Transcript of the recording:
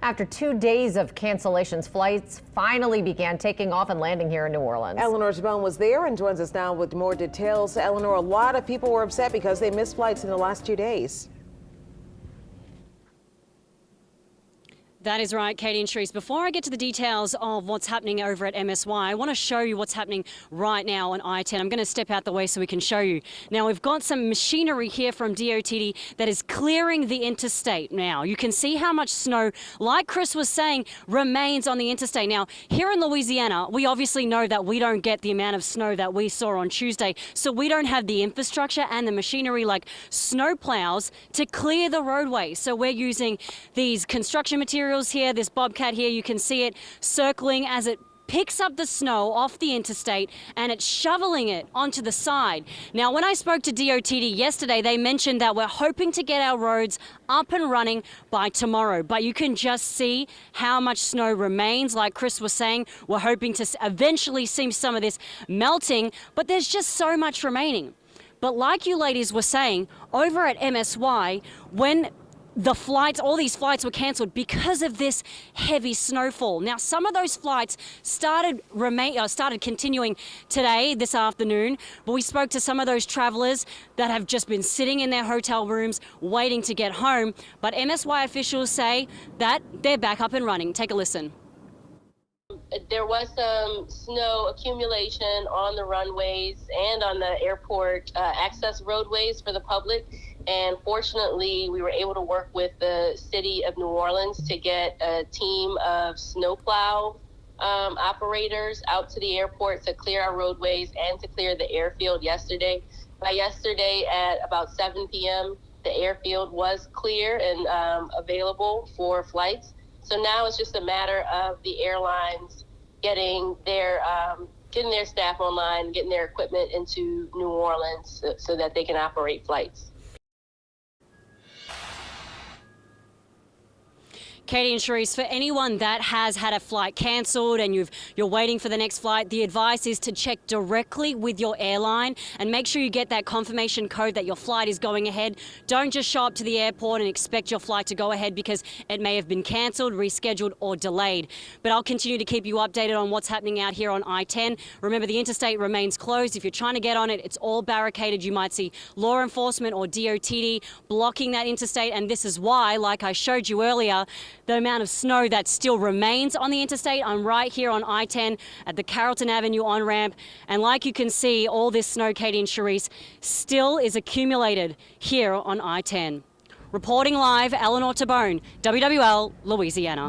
After 2 days of cancellations, flights finally began taking off and landing here in New Orleans. Eleanor Tabone was there and joins us now with more details. Eleanor, a lot of people were upset because they missed flights in the last 2 days. That is right, Katie and Sharice. Before I get to the details of what's happening over at MSY, I want to show you what's happening right now on I-10. I'm going to step out the way so we can show you. Now, we've got some machinery here from DOTD that is clearing the interstate now. You can see how much snow, like Chris was saying, remains on the interstate. Now, here in Louisiana, we obviously know that we don't get the amount of snow that we saw on Tuesday, so we don't have the infrastructure and the machinery like snow plows to clear the roadway. So we're using these construction materials here, this bobcat here, you can see it circling as it picks up the snow off the interstate and it's shoveling it onto the side. Now, when I spoke to DOTD yesterday, they mentioned that we're hoping to get our roads up and running by tomorrow, but you can just see how much snow remains. Like Chris was saying, we're hoping to eventually see some of this melting, but there's just so much remaining. But like you ladies were saying, over at MSY, when the flights, all these flights were cancelled because of this heavy snowfall. Now, some of those flights started continuing today, this afternoon, but we spoke to some of those travellers that have just been sitting in their hotel rooms waiting to get home. But MSY officials say that they're back up and running. Take a listen. There was some snow accumulation on the runways and on the airport access roadways for the public. And fortunately, we were able to work with the city of New Orleans to get a team of snowplow operators out to the airport to clear our roadways and to clear the airfield yesterday. By yesterday at about 7 p.m., the airfield was clear and available for flights. So now it's just a matter of the airlines getting their staff online, getting their equipment into New Orleans so that they can operate flights. Katie and Sharice, for anyone that has had a flight cancelled and you're waiting for the next flight, the advice is to check directly with your airline and make sure you get that confirmation code that your flight is going ahead. Don't just show up to the airport and expect your flight to go ahead because it may have been cancelled, rescheduled or delayed. But I'll continue to keep you updated on what's happening out here on I-10. Remember, the interstate remains closed. If you're trying to get on it, it's all barricaded. You might see law enforcement or DOTD blocking that interstate, and this is why, like I showed you earlier, the amount of snow that still remains on the interstate. I'm right here on I-10 at the Carrollton Avenue on-ramp. And like you can see, all this snow, Katie and Sharice, still is accumulated here on I-10. Reporting live, Eleanor Tabone, WWL, Louisiana.